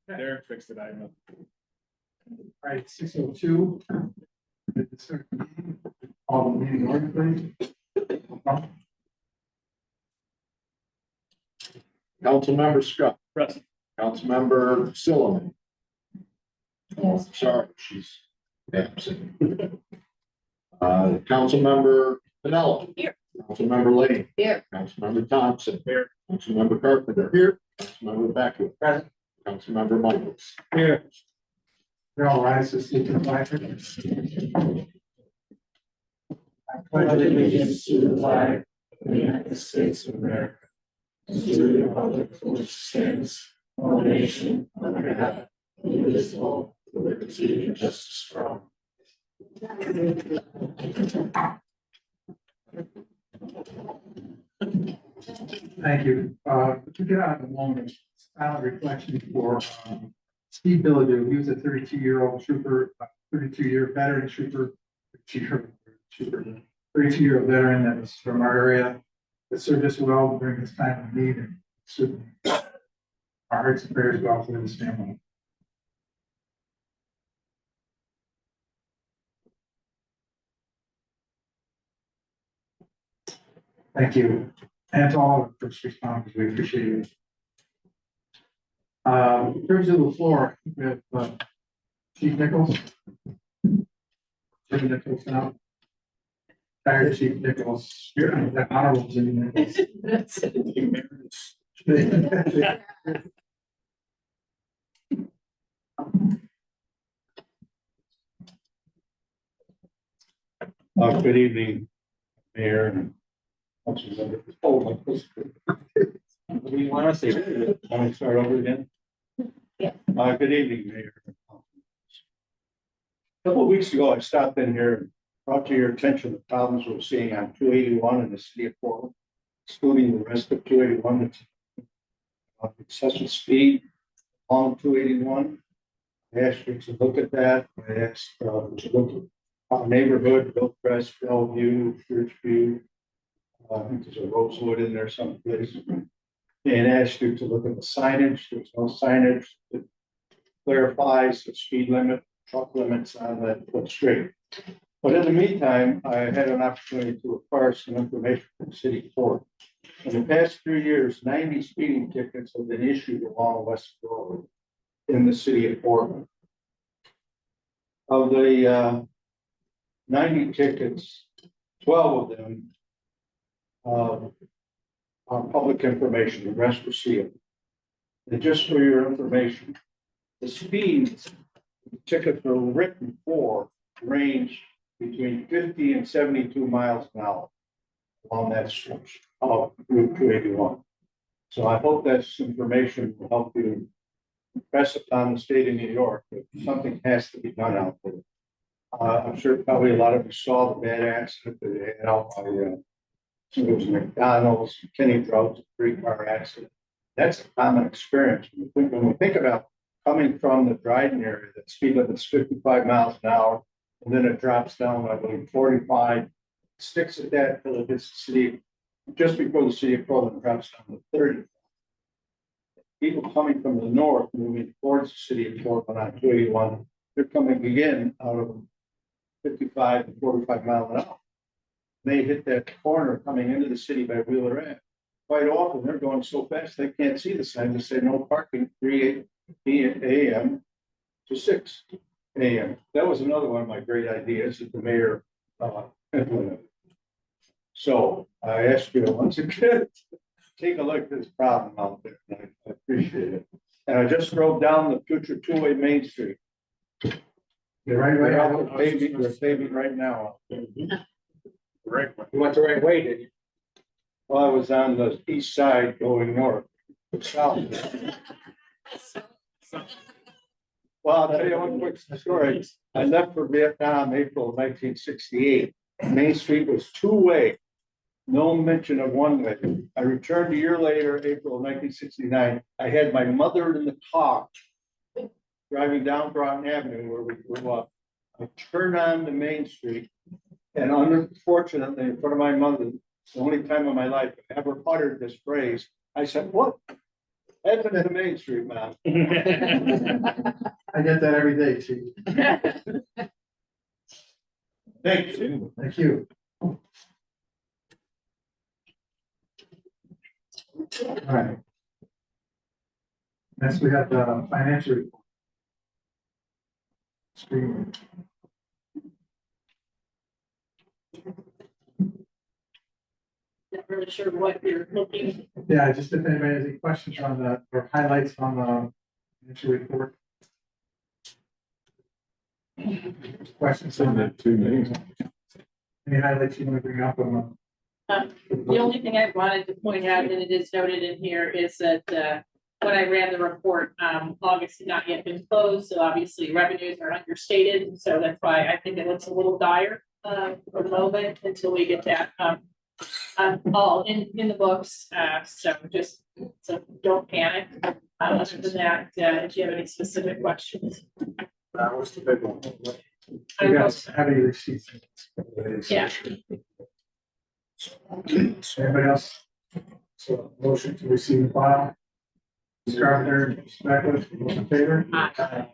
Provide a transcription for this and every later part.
Derek fixed it, I know. All right, 6:02. All the meeting order, please. Councilmember Scott. Present. Councilmember Silliman. Yes. Sorry, she's absent. Councilmember Penelope. Here. Councilmember Lane. Here. Councilmember Thompson. Here. Councilmember Carpenter. Here. Councilmember Beckwith. Present. Councilmember Michaels. Here. All rise to speak in flag. I pledge allegiance to the flag of the United States of America, and to the republic for which it stands, one nation, under God, indivisible, with liberty and justice for all. Thank you. To get out of the moment, silent reflection for Steve Billido. He was a 32-year-old trooper, 32-year veteran trooper, 32-year veteran that was from our area, that served us well during his time of need, and certainly our hearts and prayers go out to his family. Thank you. And to all of the first responders, we appreciate it. In terms of the floor, we have Chief Nichols. Jimmy Nichols now. Retired Chief Nichols, here, the Honorable Jimmy Nichols. Good evening, Mayor and council members. Oh, my goodness. Do you want to say, want to start over again? Yeah. Good evening, Mayor. A couple of weeks ago, I stopped in here and brought to your attention the problems we're seeing on 281 in the city of Portland, excluding the rest of 281. Excessive speed on 281. I asked you to look at that. I asked to look at our neighborhood, Hillcrest, Bellevue, Churchview. I think there's a Rosewood in there someplace. And asked you to look at the signage. There's no signage that clarifies the speed limit, truck limits on that street. But in the meantime, I had an opportunity to acquire some information from City Court. In the past 3 years, 90 speeding tickets have been issued along West Road in the city of Portland. Of the 90 tickets, 12 of them are public information, the rest were sealed. And just for your information, the speeds tickets were written for range between 50 and 72 miles an hour along that stretch of Route 281. So I hope this information will help you impress upon the state of New York that something has to be done out there. I'm sure probably a lot of you saw the bad accident that they had out by it was McDonald's, Kenny Drought's 3-car accident. That's a common experience. When we think about coming from the Dryden area, the speed limit is 55 miles an hour, and then it drops down, I believe, 45, sticks at that until it hits the city, just before the city of Portland drops down to 30. People coming from the north, moving towards the city of Portland on 281, they're coming again out of 55 to 45 miles an hour. They hit that corner coming into the city by Wheeler Ave. Quite often, they're going so fast they can't see the sign to say no parking 3 a.m. to 6 a.m. That was another one of my great ideas that the mayor implemented. So I ask you once again, take a look at this problem out there. And I appreciate it. And I just drove down the future 2-way Main Street. You're right, We're right. paving right now. Right. You went the right way, did you? Well, I was on the east side going north, south. Well, I'll tell you one quick story. I left for Vietnam April of 1968. Main Street was 2-way, no mention of 1-way. I returned a year later, April of 1969. I had my mother in the car driving down Broughton Avenue where we grew up. I turned on the Main Street, and unfortunately, in front of my mother, it's the only time in my life I ever uttered this phrase, I said, what? Edmund and Main Street, man. I get that every day, chief. Thank you. Thank you. All right. Next, we have the financial report. Screen. Not really sure what you're looking. Yeah, just if anybody has any questions on the, or highlights on the financial report. Questions on the, 2 meetings. any highlights you want to bring up on The only thing I wanted to point out, and it is noted in here, is that when I ran the report, August had not yet been closed, so obviously revenues are understated, so that's why I think it looks a little dire for the moment until we get that all in the books. So don't panic. Other than that, if you have any specific questions. That was the big one. I You will- guys have any receipts? Yeah. Anybody else? So motion to receive and file. Mr. Carpenter, Mr. Beckwith, those in favor? Aye.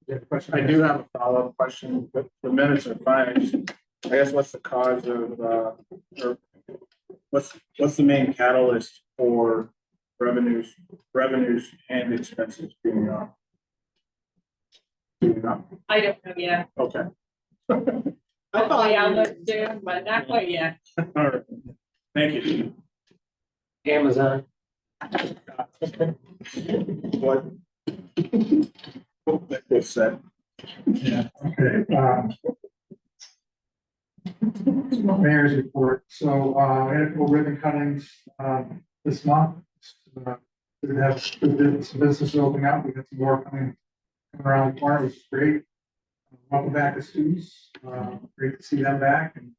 You have a question? I do have a follow-up question, but the minutes are fine. I guess what's the cause of, or what's the main catalyst for revenues and expenses being up? Being up, I don't know yet. okay. Hopefully I'll look soon, but not quite yet. All right, thank you. Amazon. What? That was said. Yeah, okay, mayor's report, so, we had a couple ribbon cuttings, this month. We have some businesses opening up, we got some more coming around the corner, which is great. Welcome back to students, great to see them back, and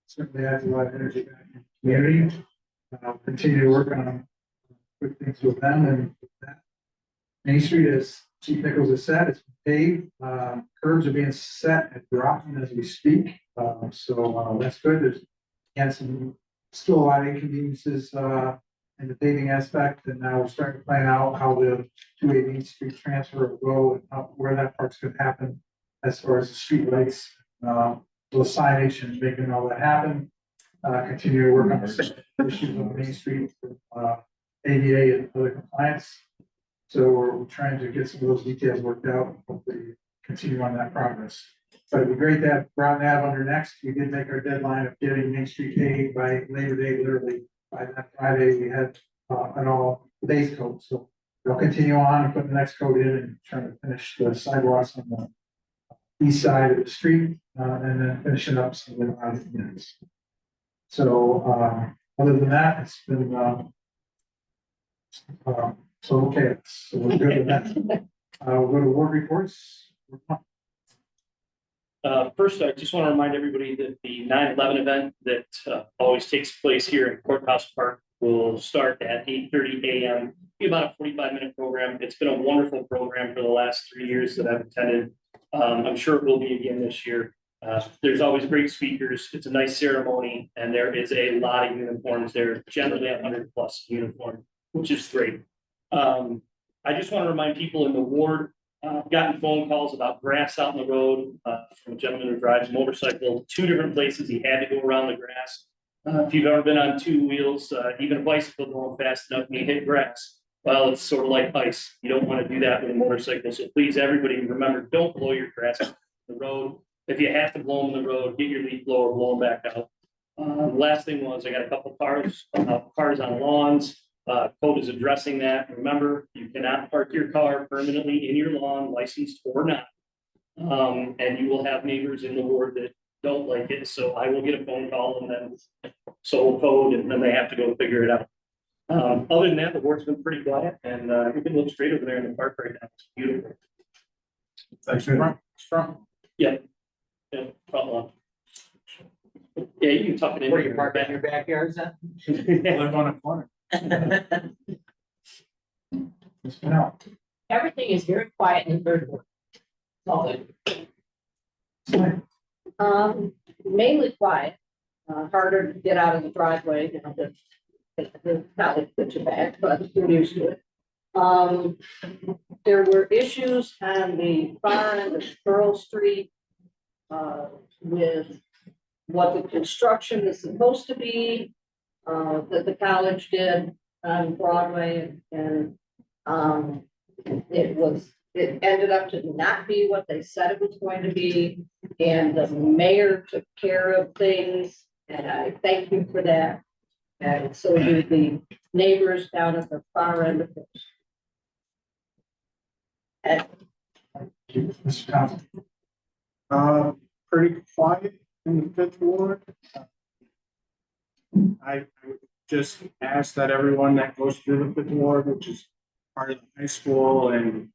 certainly adds a lot of energy back in the community. Continue to work on good things with them, and with that. Main Street, as Chief Nichols has said, it's paved, curbs are being set and dropping as we speak, so that's good. There's again still a lot of inconveniences in the paving aspect, and now we're starting to plan out how the 218th Street transfer will go and where that part's going to happen as far as the street lights, the signage and making all that happen. Continue to work on the issues on Main Street, ADA and other compliance. So we're trying to get some of those details worked out, and hopefully continue on that progress. But it'd be great to have Brown Ave under next. We did make our deadline of getting Main Street paved by Labor Day, literally by that Friday, we had an all base coat. So we'll continue on and put the next coat in and try to finish the sidewalks on the east side of the street, and then finishing up some of the other units. So, other than that, it's been, so, okay, so we're good with that. We'll go to ward reports. First, I just want to remind everybody that the 9/11 event that always takes place here in Courthouse Park will start at 8:30 a.m. Be about a 45-minute program. It's been a wonderful program for the last 3 years that I've attended. I'm sure it will be again this year. There's always great speakers. It's a nice ceremony, and there is a lot of uniforms there, generally 100+ uniform, which is great. I just want to remind people in the ward, I've gotten phone calls about grass out in the road from a gentleman who drives a motorcycle, 2 different places. He had to go around the grass. If you've ever been on 2 wheels, even a bicycle going fast enough, and you hit grass. Well, it's sort of like ice. You don't want to do that with a motorcycle. So please, everybody, remember, don't blow your grass on the road. If you have to blow them in the road, get your leaf blower, blow them back out. Last thing was, I got a couple cars on lawns. Code is addressing that. Remember, you cannot park your car permanently in your lawn, licensed or not. And you will have neighbors in the ward that don't like it. So I will get a phone call and then so will code, and then they have to go figure it out. Other than that, the ward's been pretty quiet, and everything looks great over there in the park right now. It's beautiful. Thanks for strong. Yeah, problem. Yeah, you can tuck it in. Where you park in your backyard, then? Live on a corner. No. Everything is very quiet in the third ward. All good. Mainly quiet, harder to get out of the driveway, you know, The college put you back, but we're used to it. There were issues on the far end of Pearl Street. With what the construction is supposed to be, that the college did on Broadway and, it ended up to not be what they said it was going to be. And the mayor took care of things, and I thank you for that. And so do the neighbors down at the far end of it. And Mr. Thompson. Pretty quiet in the fifth ward. I would just ask that everyone that goes through the fifth ward, which is part of the high school, and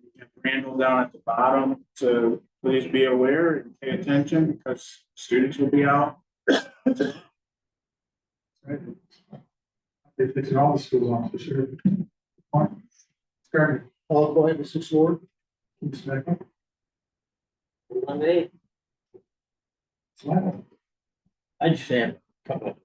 we have Randall down at the bottom, to please be aware and pay attention because students will be out. It's in all the schools on for sure. Start. All go ahead, Mr. Sword. I just have a couple.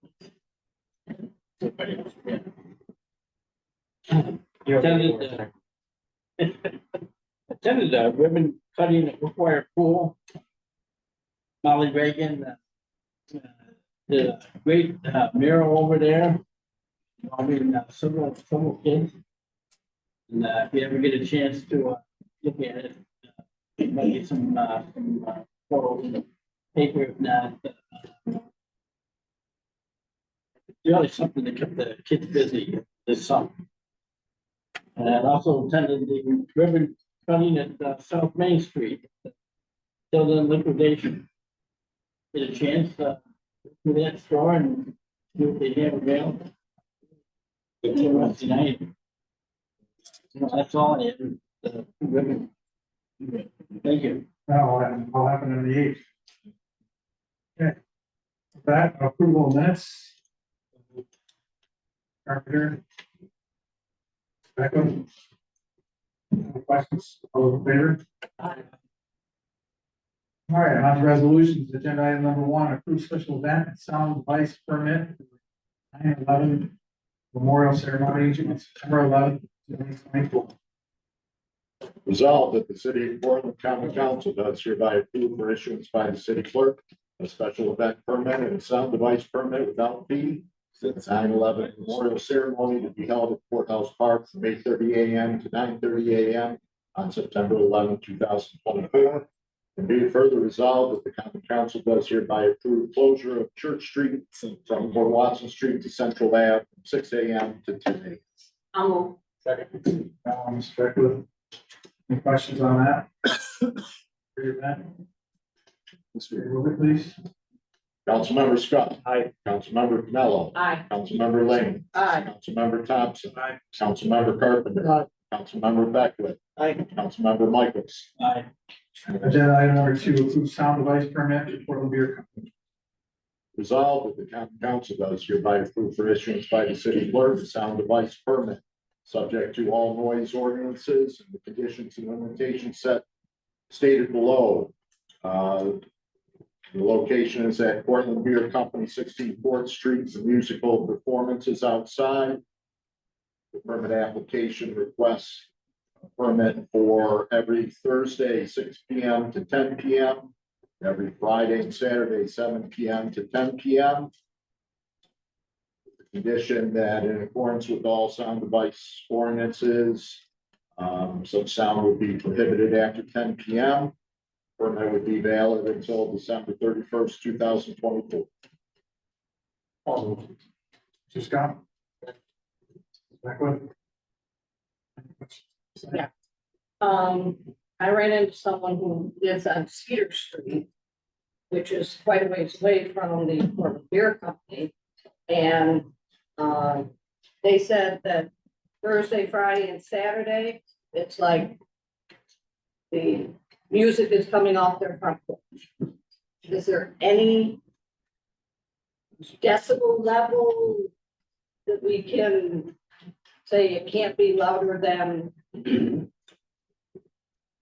Attended a ribbon cutting at Required Pool. Molly Reagan did a great mural over there. I mean, several kids. And if you ever get a chance to look at it, you might get some photos in the paper, if not. Really something that kept the kids busy this summer. And I also attended the ribbon cutting at South Main Street. Still in liquidation. Get a chance to do that store and see what they have available. It's a rusty night. That's all I have. The ribbon. Thank you. Now, I'll happen on the 8th. Okay. With that, approval of minutes. Carpenter. Beckham. Any questions? All in favor? All right, on to resolutions, agenda item number 1, approve special event and sound device permit. 9/11 Memorial Ceremony, September 11th, 2024. Resolved that the city of Portland Common Council does hereby approve for issuance by the city clerk a special event permit and a sound device permit without fee. Since 9/11 Memorial Ceremony to be held at Courthouse Park from 8:30 a.m. to 9:30 a.m. on September 11, 2024. And be it further resolved that the Common Council does hereby approve closure of Church Street from Fort Watson Street to Central Ave from 6 a.m. to 10 a.m. I'll move. Second. Mr. Beckwith. Any questions on that? For your event? Mr. Wilbur, please. Councilmember Scott. Aye. Councilmember Pinello. Aye. Councilmember Lane. Aye. Councilmember Thompson. Aye. Councilmember Carpenter. Aye. Councilmember Beckwith. Aye. Councilmember Michaels. Aye. Agenda item number 2, approve sound device permit for Portland Beer Company. Resolved that the common council does hereby approve for issuance by the city clerk a sound device permit, subject to all noise ordinances and the conditions and limitations set stated below. The location is at Portland Beer Company, 16 4th Street, for musical performances outside. The permit application requests a permit for every Thursday, 6 p.m. to 10 p.m. Every Friday and Saturday, 7 p.m. to 10 p.m. The condition that in accordance with all sound device ordinances, such sound would be prohibited after 10 p.m. Permit would be valid until December 31st, 2024. Mr. Scott. Beckwith. Yeah. I ran into someone who lives on Cedar Street, which is quite a ways away from the Portland Beer Company. And, they said that Thursday, Friday and Saturday, it's like the music is coming off their front porch. Is there any decibel level that we can say it can't be louder than?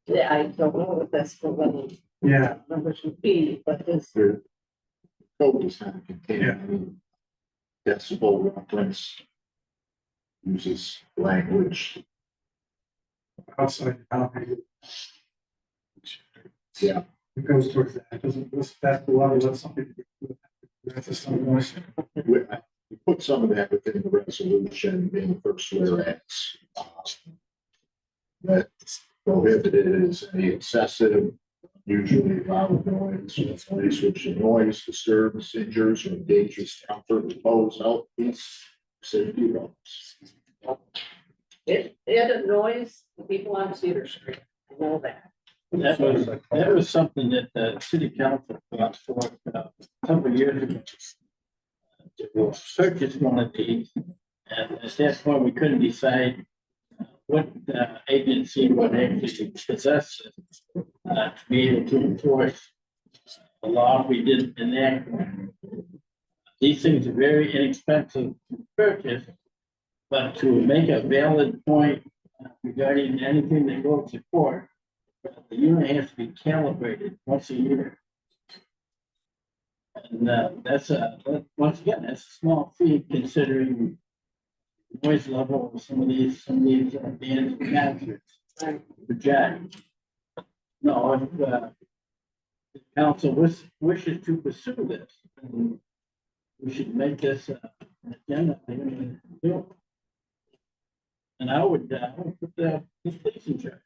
Yeah, I don't know what decibel level Yeah, numbers would be, but it's, Their code is not contained. decibel reference. Uses language, outside boundary. yeah, It goes towards that, it doesn't, that's the level of something. That's a some noise. we put some of that within the resolution in the first whereas. That prohibited is any excessive, usually loud noise, noise which annoys, disturbs, injures, or endangers comfort, repose, health, peace, safety, of others. It annoys the people on Cedar Street, I know that. That was something that the city council brought forth a couple of years ago. To purchase one of these, and at that point, we couldn't decide what agency would actually possess it to be able to enforce the law. We didn't enact one. These things are very inexpensive to purchase, but to make a valid point regarding anything that goes to court, the unit has to be calibrated once a year. And once again, that's a small fee considering noise level of some of these bands and concerts project. No, if the council wishes to pursue this, then we should make this an agenda item and do it. And I would put the police in charge.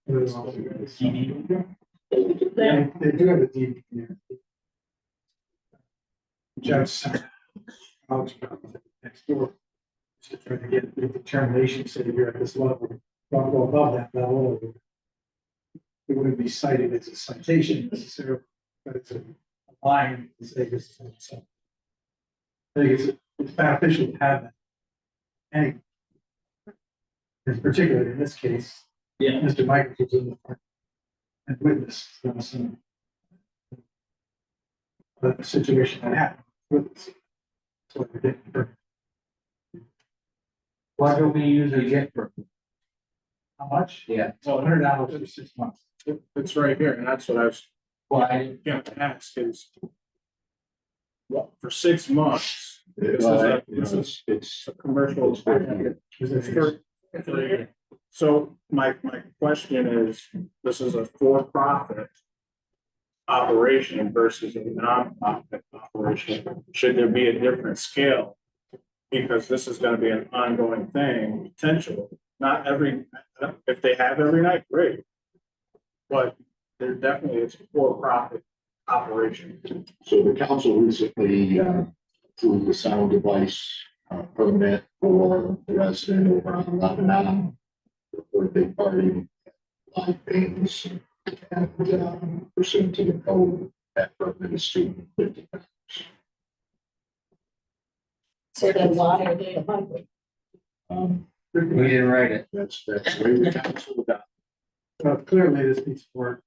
They do have a deed. Judge. Next door. Just to try to get the determination, say you're at this level, don't go above that level. It wouldn't be cited as a citation necessarily, but it's a line to say this is. So I think it's beneficial to have that. And in particular, in this case, Yeah, Mr. Michael was in the front and witnessed the situation that happened. Witnessed. So we did. What do we usually get for? How much? Yeah. So $100 for 6 months. It's right here, and that's what I was Why? gonna ask is. Well, for 6 months, this is It's a commercial. Is it So my question is, this is a for-profit operation versus a non-profit operation. Should there be a different scale? Because this is gonna be an ongoing thing, potential, not every, if they have every night, great. But there definitely is a for-profit operation. So the council recently approved the sound device permit for the resident over on Lebanon. For big party, live bands, and pursuant to the code, that permit is $250. So then why are they 100? We didn't write it. That's the way the council got. Clearly this needs work.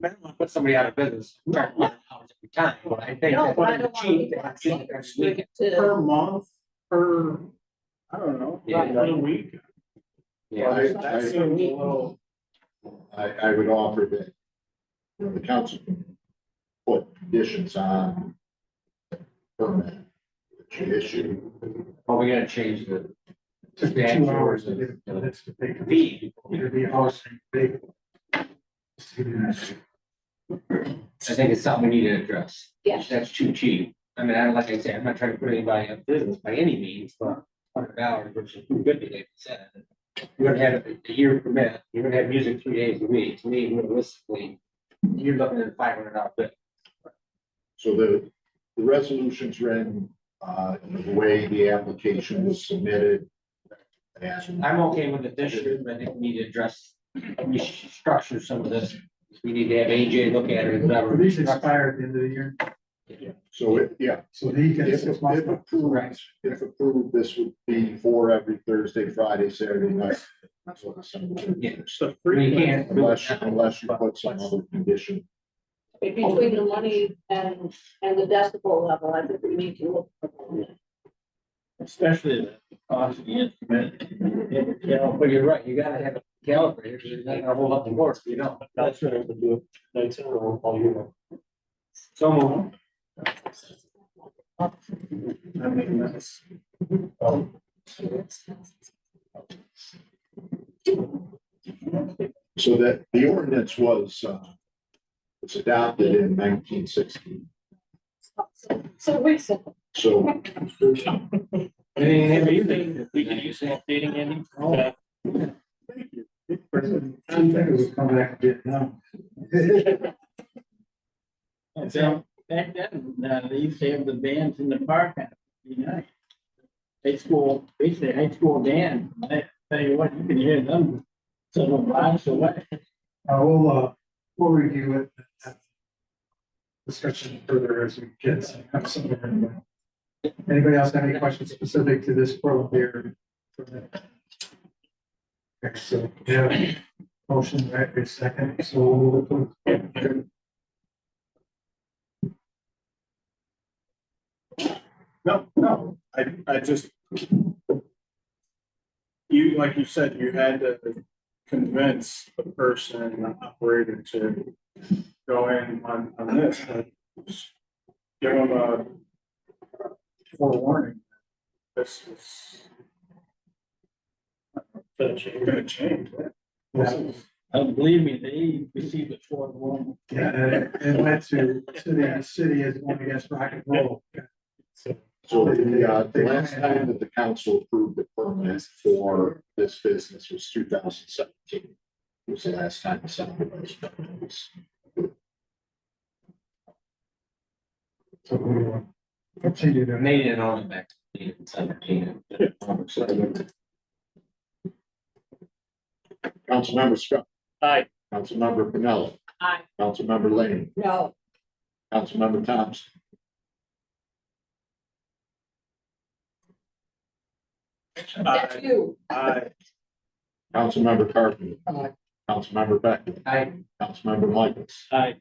I don't want to put somebody out of business, start hours every time, but I think No, that but I putting don't the want chief. to I think that's legal. Per month, per, I don't know, Yeah. a week. Yeah, That seems a little. I would offer that the council can put conditions on the permit which you issue. are we gonna change the Took me 2 hours to get it, minutes to take. fee? It'd be awesome. Big. I think it's something we need to address. Yes. That's too cheap. I mean, like I said, I'm not trying to put anybody out of business by any means, but $100 versus $250, like you said. You're gonna have a year permit, you're gonna have music 3 days a week, to me, realistically, you're looking at a $500 bill. So the resolution's written, the way the application was submitted. And I'm okay with it this year, but I think we need to address, we should structure some of this. We need to have AJ look at it, whatever. These expire at the end of the year, so it, yeah, so he gets if 6 months. approved, this would be for every Thursday, Friday, Saturday night. That's what it's. Yeah. So We can't. Unless you put some other condition. Between the money and the decibel level, I think we need to look. especially the cost of the instrument. You know, But you're right, you gotta have it calibrated, because it's not gonna hold up the work, you know. That's what I would do. That's all you know. So move. I mean, that's. So that the ordinance was adopted in 1960. So recent. So Anything we could use some updating, Andy? I'm thinking we come back to Vietnam. Back then, they used to have the bands in the park. You know, high school, basically high school band. I tell you what, you can hear them several miles away. We'll review it. Discussion further as we get somewhere. Anybody else have any questions specific to this Portland beer? Okay, so, yeah, motion, right, a second, so. No, I just. You, like you said, you had to convince the person, the operator to go in on this. Give them a forewarning. This is gonna change. This is- Believe me, they received it for one. Yeah, and went to city is going against rock and roll. So the last time that the council approved the permit for this business was 2017. It was the last time the something was done. So we will continue to. Made it on back to 17. Councilmember Scott. Aye. Councilmember Pinello. Aye. Councilmember Lane. No, Councilmember Thompson. that's you. Councilmember Carpenter. Aye. Councilmember Beckman. Aye. Councilmember Michaels. Aye.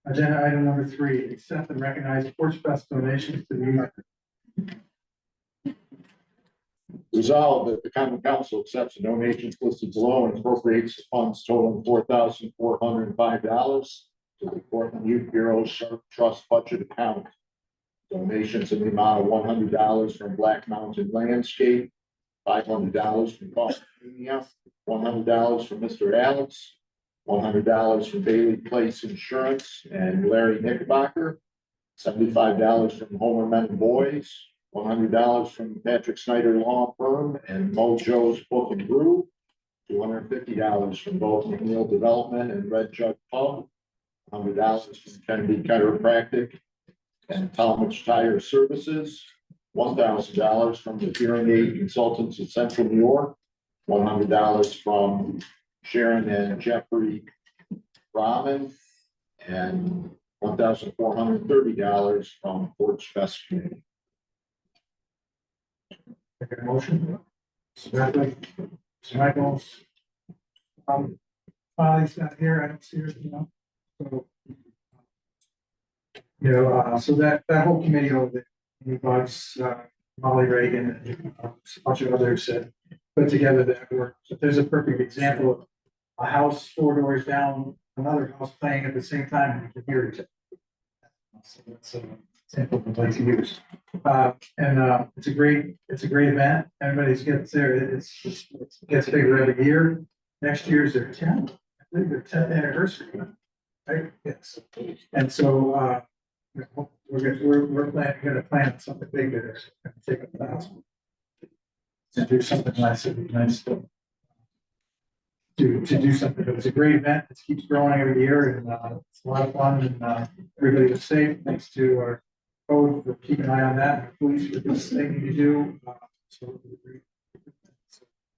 Agenda item number 3, accept and recognize Porch Fest donations to the youth. Resolved that the common council accepts the donations listed below and appropriates the funds totaling $4,405 to the Portland Youth Bureau Trust Budget Account. Donations in the amount of $100 from Black Mountain Landscape, $500 from Coffee Mania, $100 from Mr. Alex, $100 from Bailey Place Insurance and Larry Knickerbocker, $75 from Homer Men and Boys, $100 from Patrick Snyder Law Firm and Mojo's Book and Brew, $250 from both McNeil Development and Red Jug Pub, $100 from Kennedy Chiropractic and Talmadge Tire Services, $1,000 from the Hearing Aid Consultants of Central New York, $100 from Sharon and Jeffrey Rahman, and $1,430 from Porch Fest Committee. Make a motion. Mr. Bradley, Mr. Michaels. Molly's not here, I don't see her, So. So that whole committee over there, Bugs, Molly Reagan, and a bunch of others put together that work. So there's a perfect example of a house 4 doors down, another house playing at the same time, and you can hear each other. So that's an example of like to use. It's a great event. Everybody gets there. It gets bigger every year. Next year's their 10th. I believe their 10th anniversary. Right? Yes. And so we're gonna plan something big there. Take a class. To do something nice, it'd be nice to do something. It was a great event. It keeps growing every year, and it's a lot of fun. And everybody was safe. Thanks to our code for keeping an eye on that. And police for doing the thing you do. So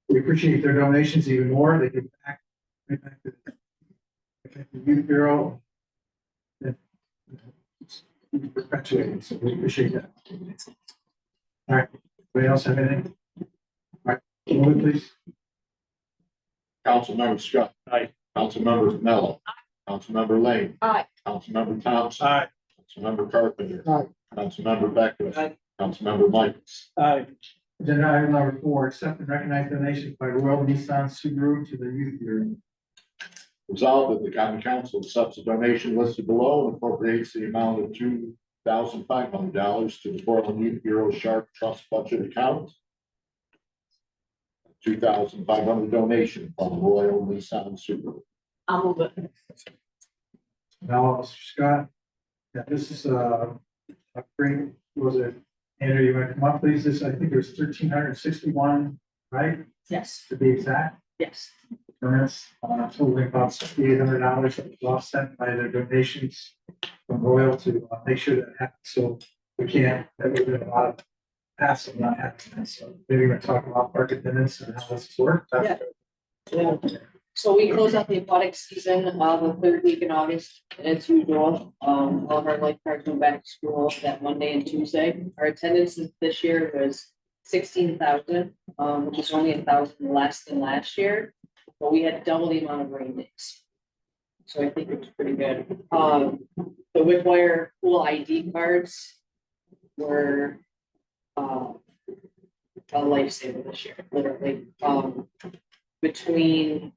we appreciate their donations even more. They give back to the Youth Bureau. Perpetuating, so we appreciate that. All right, anybody else have anything? All right, move it, please. Councilmember Scott. Aye. Councilmember Mello. Councilmember Lane. Aye. Councilmember Thompson. Aye. Councilmember Carpenter. Aye. Councilmember Beckman. Aye. Councilmember Michaels. Aye. Agenda item number 4, accept and recognize donations by Royal Nissan Subaru to the Youth Bureau. Resolved that the common council accepts the donation listed below and appropriates the amount of $1,500 to the Portland Youth Bureau Sharp Trust Budget Account. $2,500 donation from Royal Nissan Super. I'll move it. Now, Mr. Scott. Yeah, this is a great, was it, Andrew, you want to come up, please? This, I think it was 1,361, right, Yes, to be exact. yes. Permits, totaling about $6,800 that was offset by their donations from Royal to make sure that happens. So we can't, that would have been a lot of hassle not happening. So maybe we're going to talk about park attendance and how this works. Yeah. Yeah. So we close out the aquatic season, the third week in August, as usual. All of our lifeguards went back to school that Monday and Tuesday. Our attendance this year was 16,000, which is only 1,000 less than last year. But we had double the amount of rain days. So I think it was pretty good. The Whitwire pool ID cards were a lifesaver this year, literally. Between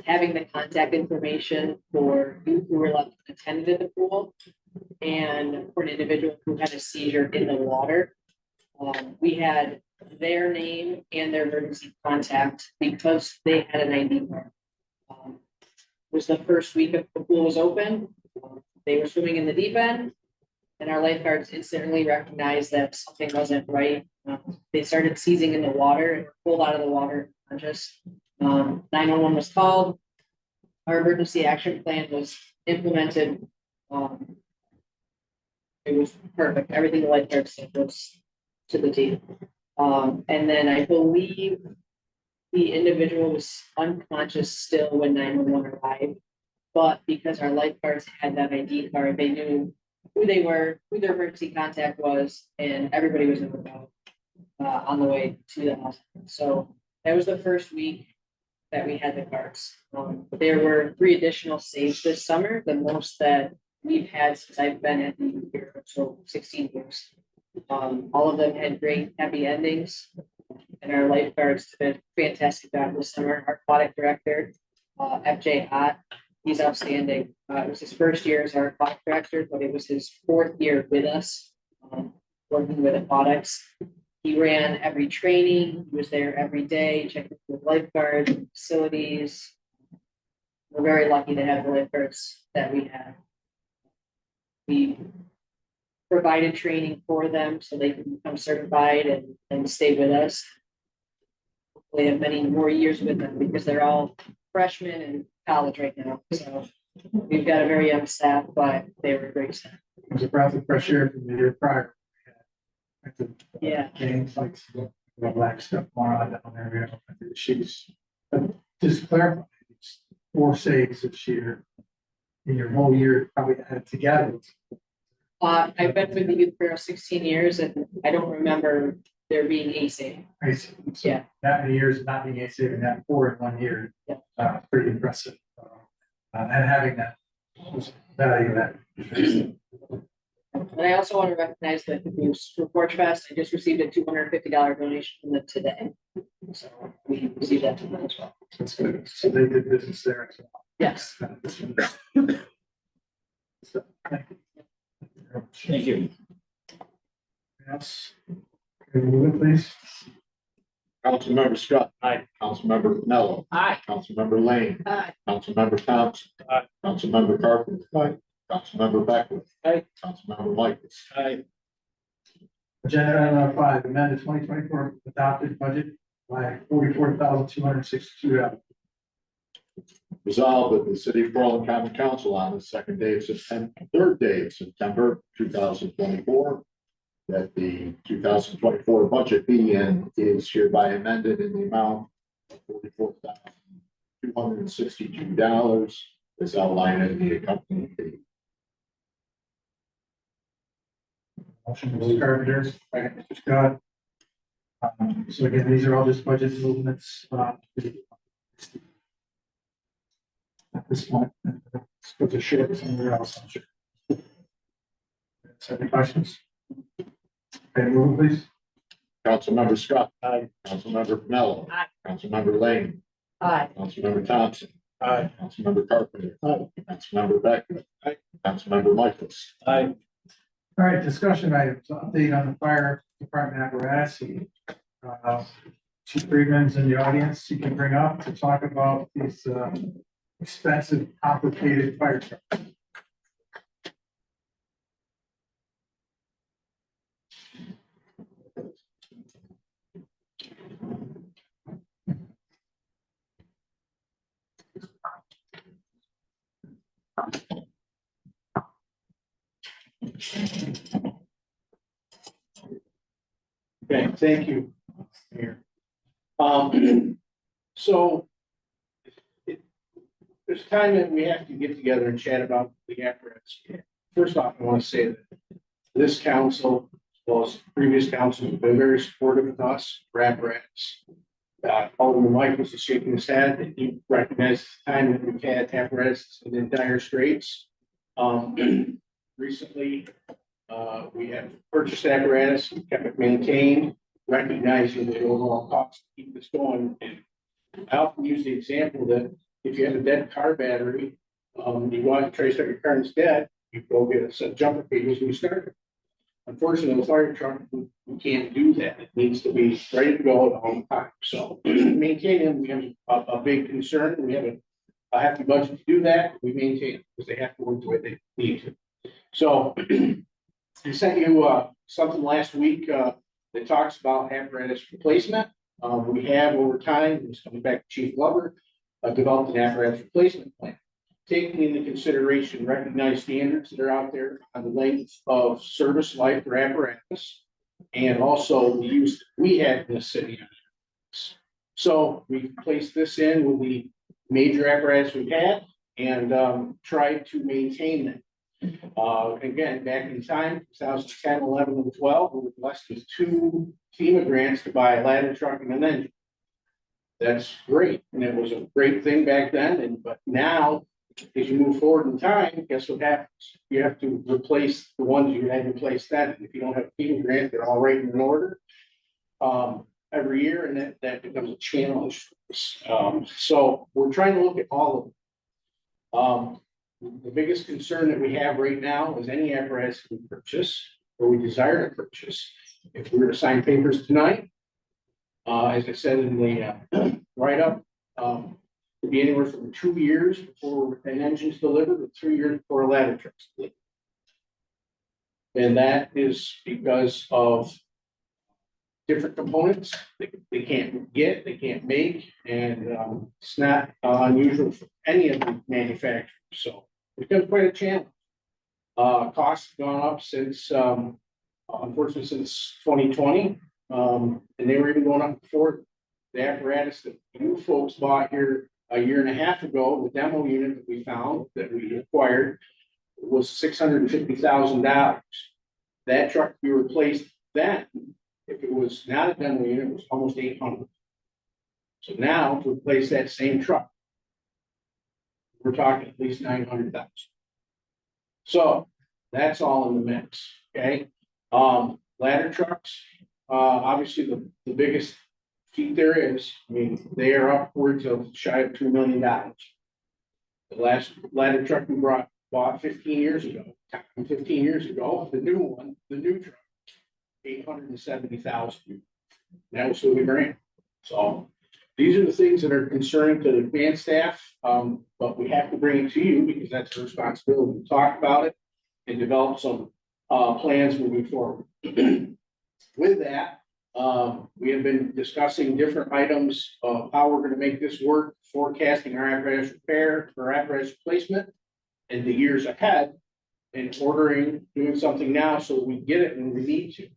having the contact information for youth who were left unattended at the pool and for an individual who had a seizure in the water. We had their name and their emergency contact because they had an ID card. It was the first week of the pool was open. They were swimming in the deep end and our lifeguards instantly recognized that something wasn't right. They started seizing in the water and were pulled out of the water unconscious. 911 was called. Our emergency action plan was implemented. It was perfect. Everything the lifeguards said was to the T. And then I believe the individual was unconscious still when 911 arrived. But because our lifeguards had that ID card, they knew who they were, who their emergency contact was, and everybody was in the boat on the way to the hospital. So that was the first week that we had the cards. There were 3 additional saves this summer, the most that we've had since I've been at the Bureau, so 16 years. All of them had great happy endings, and our lifeguards did a fantastic job this summer. Our aquatic director, FJ Ott, he's outstanding. It was his first year as our aquatic director, but it was his 4th year with us, working with aquatics. He ran every training, he was there every day, checking with lifeguards, facilities. We're very lucky to have the lifeguards that we have. We provided training for them so they can become certified and stay with us. We have many more years with them because they're all freshmen in college right now. So we've got a very young staff, but they were a great staff. It was a breath of fresh air from the year prior. Yeah. James likes the black stuff more on down there. She's, just clarify, 4 saves this year. In your whole year, probably had together. I've been with the Youth Bureau 16 years and I don't remember there being a save. I see. So Yeah. that many years not being a save and that 4 in 1 year. Yeah. Pretty impressive. And having that value that. And I also want to recognize that for Porch Fest, I just received a $250 donation from them today. So we received that from them as well. That's good. So they did business there as well. Yes. So, thank you. Thank you. Yes. Can we move it, please? Councilmember Scott. Aye. Councilmember Pinello. Aye. Councilmember Lane. Aye. Councilmember Thompson. Aye. Councilmember Carpenter. Aye. Councilmember Beckwith. Aye. Councilmember Michaels. Aye. Agenda item number 5, amended 2024 adopted budget by $44,262. Resolved that the city of Portland Common Council on the 2nd day of September, 3rd day of September, 2024, that the 2024 budget be and is hereby amended in the amount of $44,262 as outlined in the accompanying deed. Motion, Mr. Carpenter, second, Mr. Scott. So again, these are all just budget movements. At this point, let's go to share somewhere else. I'm sure. Any questions? Okay, move it, please. Councilmember Scott. Aye. Councilmember Pinello. Aye. Councilmember Lane. Aye. Councilmember Thompson. Aye. Councilmember Carpenter. Councilmember Beckwith. Councilmember Michaels. Aye. All right, discussion items, update on the fire department apparatus. Chief Friedman's in the audience, you can bring up to talk about these expensive, complicated fire trucks. Okay, thank you, Mayor. So there's time that we have to get together and chat about the apparatus. First off, I want to say that this council, as well as previous council, have been very supportive of us for apparatus. Alderman Michaels is shaking his head, and he recognized the time that we've had apparatus in dire straits. Recently, we have purchased apparatus, kept it maintained, recognizing the overall cost to keep this going. And I often use the example that if you have a dead car battery, you go out and try to start your car and it's dead, you go get a set of jumper cables and you start it. Unfortunately, the fire truck, we can't do that. It needs to be ready to go at all the time. So maintaining them becomes a big concern. We have a hefty budget to do that. We maintain it because they have to work the way they need to. So I sent you something last week that talks about apparatus replacement. We have over time, it's coming back to Chief Glover, developed an apparatus replacement plan. Taking into consideration recognized standards that are out there on the length of service life for apparatus and also the use that we have in the city. So we placed this in with the major apparatus we've had and tried to maintain them. Again, back in time, 2010, 11, and 12, we were blessed with 2 FEMA grants to buy a ladder truck and an engine. That's great, and it was a great thing back then. But now, as you move forward in time, guess what happens? You have to replace the ones you had replaced then. If you don't have a FEMA grant, they're all right in order every year, and that becomes a challenge for us. So we're trying to look at all of them. The biggest concern that we have right now is any apparatus we purchase or we desire to purchase. If we were to sign papers tonight, as I said in the write-up, it'd be anywhere from 2 years before an engine's delivered to 3 years before a ladder truck's delivered. And that is because of different components they can't get, they can't make, and it's not unusual for any of the manufacturers. So it's been quite a challenge. Costs have gone up since, unfortunately, since 2020, and they were even going up before. The apparatus that you folks bought here a year and a half ago, the demo unit that we found that we acquired was $650,000. That truck to be replaced then, if it was not a demo unit, it was almost $800,000. So now to replace that same truck, we're talking at least $900,000. So that's all in the mix. Okay. Ladder trucks, obviously the biggest feat there is. I mean, they are upwards of shy of $2 million. The last ladder truck we bought 15 years ago, the new one, the new truck, $870,000. That was what we ran. So these are the things that are concerning to the advanced staff, but we have to bring it to you because that's the responsibility to talk about it and develop some plans moving forward. With that, we have been discussing different items of how we're going to make this work, forecasting our apparatus repair or apparatus replacement in the years ahead, and doing something now so that we get it when we need to.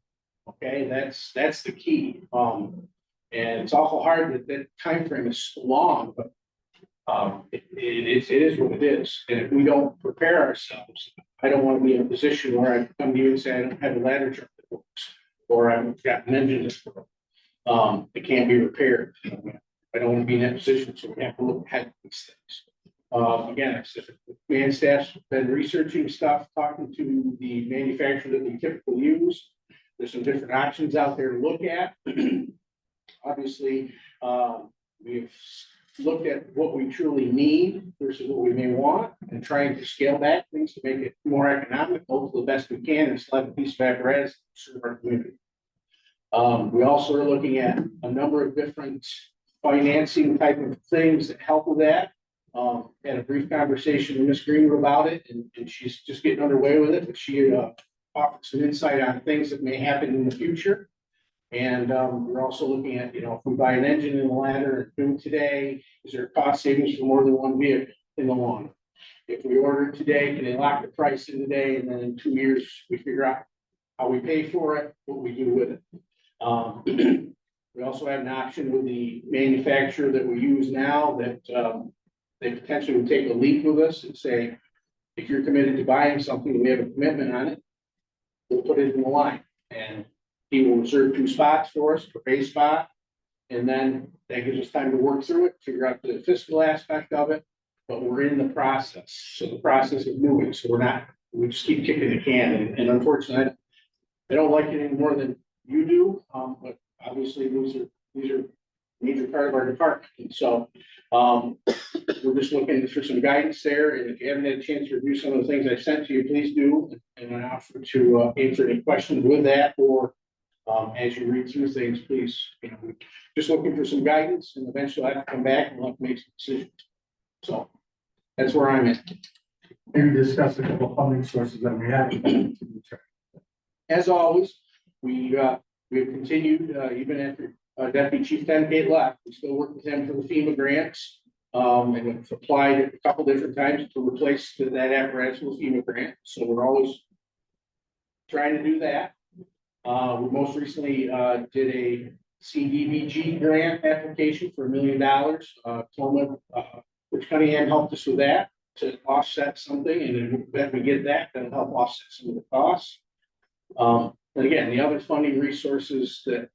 Okay, that's the key. And it's awful hard that that time frame is so long, but it is what it is. And if we don't prepare ourselves, I don't want to be in a position where I come to you and say I don't have a ladder truck that works, or I've got an engine that's broken. It can't be repaired. I don't want to be in that position, so we have to look ahead at these things. Again, I said, man, staff's been researching stuff, talking to the manufacturer that we typically use. There's some different options out there to look at. Obviously, we've looked at what we truly need versus what we may want and trying to scale back things to make it more economical to the best we can and select a piece of apparatus to serve our community. We also are looking at a number of different financing type of things that help with that. Had a brief conversation with Ms. Greenwood about it, and she's just getting underway with it, but she offered some insight on things that may happen in the future. And we're also looking at, you know, if we buy an engine in the ladder and do it today, is there cost savings for more than one vehicle in the long run? If we order it today, can they lock the price in today, and then in 2 years, we figure out how we pay for it, what we do with it. We also have an option with the manufacturer that we use now that they potentially would take a leap with us and say, if you're committed to buying something and we have a commitment on it, we'll put it in the line. And he will reserve 2 spots for us for a spot. And then that gives us time to work through it, figure out the fiscal aspect of it. But we're in the process. So the process is moving. So we just keep kicking the can. And unfortunately, I don't like it any more than you do. But obviously these are a major part of our department. And so we're just looking for some guidance there. And if you haven't had a chance to review some of the things I sent to you, please do. And I offer to answer any questions with that, or as you read through things, please, you know, just looking for some guidance, and eventually I have to come back and we'll have to make some decisions. So that's where I'm at. Maybe discuss a couple of funding sources that we have. As always, we've continued, even after Deputy Chief Tenkate left, we still work with him for the FEMA grants. And we've applied a couple different times to replace that apparatus with FEMA grant. So we're always trying to do that. We most recently did a CDBG grant application for $1 million. Toma, Rich Cunningham helped us with that to offset something, and then we get that, that'll help offset some of the costs. And again, the other funding resources that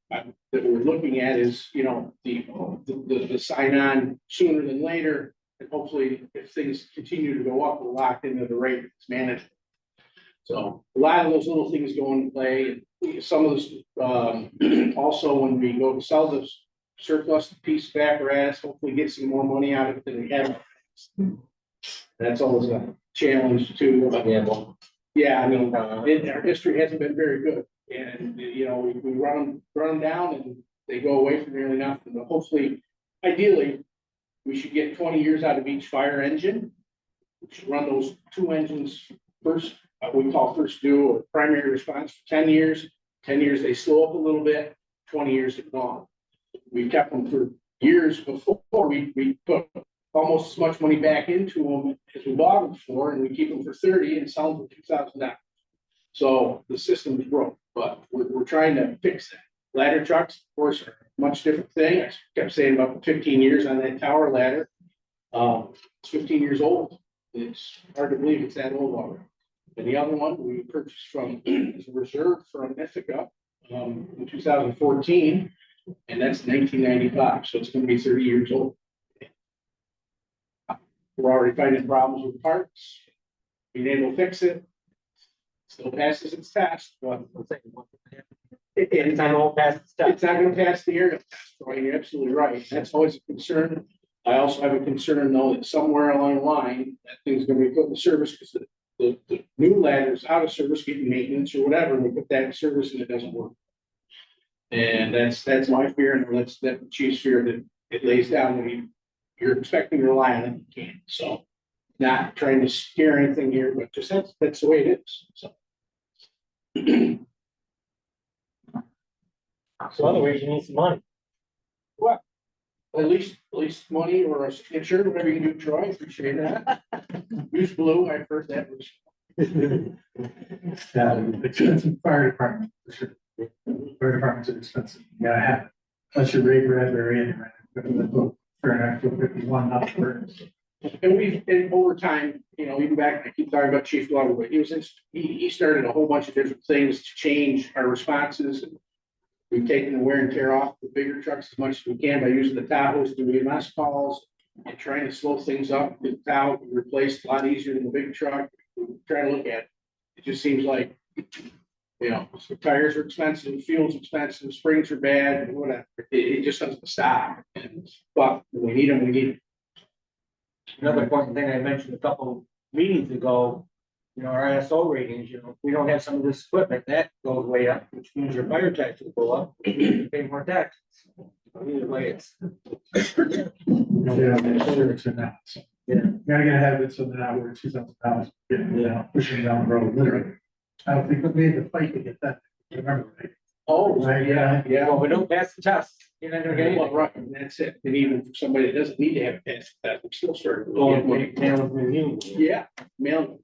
we're looking at is, you know, the sign on sooner than later, and hopefully if things continue to go up, we're locked into the rate that's managed. So a lot of those little things go into play. Some of this, also when we go to sell this surplus piece of apparatus, hopefully get some more money out of it than we have. That's always a challenge too. Yeah, I mean, our history hasn't been very good. And, you know, we run them down and they go away for nearly nothing. But hopefully, ideally, we should get 20 years out of each fire engine. We should run those 2 engines first, we call first due or primary response for 10 years. 10 years, they slow up a little bit, 20 years, they're gone. We kept them for years before we put almost as much money back into them as we bought them for, and we keep them for 30 and sell them for $2,000. So the system is broke, but we're trying to fix that. Ladder trucks, of course, are a much different thing. I kept saying about 15 years on that tower ladder. It's 15 years old. It's hard to believe it's that old already. And the other one we purchased from as a reserve from Ithaca in 2014, and that's 1995. So it's going to be 30 years old. We're already finding problems with parts, being able to fix it. Still passes its test, but it's not going to pass the air test. Right? You're absolutely right. That's always a concern. I also have a concern though that somewhere along the line that thing's going to be put in service because the new ladder is out of service, getting maintenance or whatever, and we put that in service and it doesn't work. And that's my fear, and that's the chief's fear, that it lays down when you're expecting to rely on it, you can't. So not trying to scare anything here, but just that's the way it is. So. So otherwise you need some money. What? At least money or a signature, whatever you can do, Troy. Appreciate that. Use blue. I've heard that was. Expensive fire department, for sure. Fire departments are expensive. You gotta have it. Unless you're Ray Bradbury in for an actual 51 up for. And we've, and over time, you know, even back, I keep talking about Chief Glover, but he started a whole bunch of different things to change our responses. We've taken the wear and tear off the bigger trucks as much as we can by using the Tahoes to do EMS calls and trying to slow things up. The Tahoe can be replaced a lot easier than the big truck. We're trying to look at it. It just seems like You know, so tires are expensive, fuel's expensive, springs are bad, whatever. It just doesn't stop. And, but when we need them, we need them. Another important thing I mentioned a couple meetings ago, you know, our ISO ratings, you know, if we don't have some of this equipment, that goes way up, which means your fire tax will go up, you pay more taxes. Either way, it's. Yeah, make sure it's in that. Yeah. Gotta get ahead of it so they're not worth $2,000, pushing down the road, literally. I don't think we made the fight to get that, remember, right? Oh, Right, yeah, yeah. Well, we don't pass the test, you're not gonna get Well, anything. right, and that's it. And even for somebody that doesn't need to have a test, that we still start. Yeah, mail.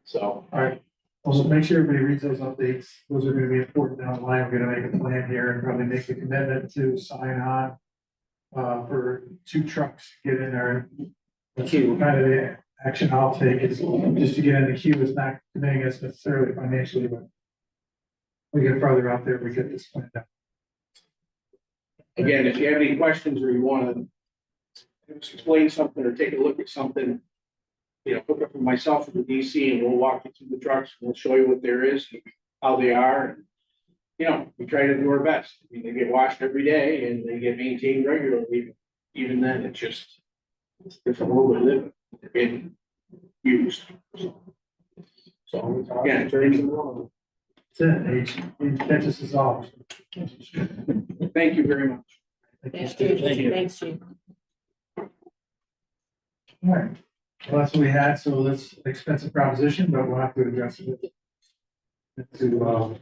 So, All right, well, make sure everybody reads those updates, those are gonna be important down the line, we're gonna make a plan here and probably make a commitment to sign on. For 2 trucks, to get in there. That's kind of the action I'll take is just to get in the queue, is not committing us necessarily financially, but. We get farther out there, we get this plan done. again, if you have any questions or you wanna explain something or take a look at something, you know, hook up with myself and the DC and we'll walk you through the trucks, and we'll show you what there is, and how they are. And you know, we try to do our best. I mean, they get washed every day and they get maintained regularly. Even then, it's just, it's a different world we live in. They're being used. So, again, That's it, H, catch us as always. thank you very much. Thanks, Chief. Thanks, Chief. All right, well, that's what we had, so that's an expensive proposition, but we'll have to address it. To,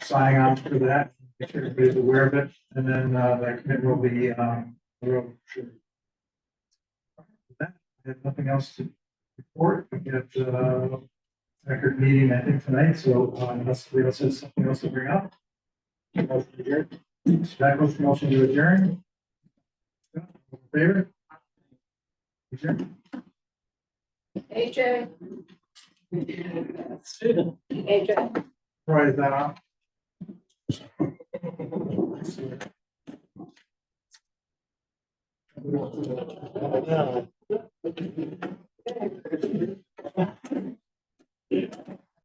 signing on for that, make sure everybody's aware of it, and then, that commitment will be, the road, sure. With that, I have nothing else to report, we get, record meeting, I think, tonight, so, unless somebody else has something else to bring up. Motion to adjourn. That was the motion to adjourn. All in favor? Adjourn. AJ. AJ. Right, is that on?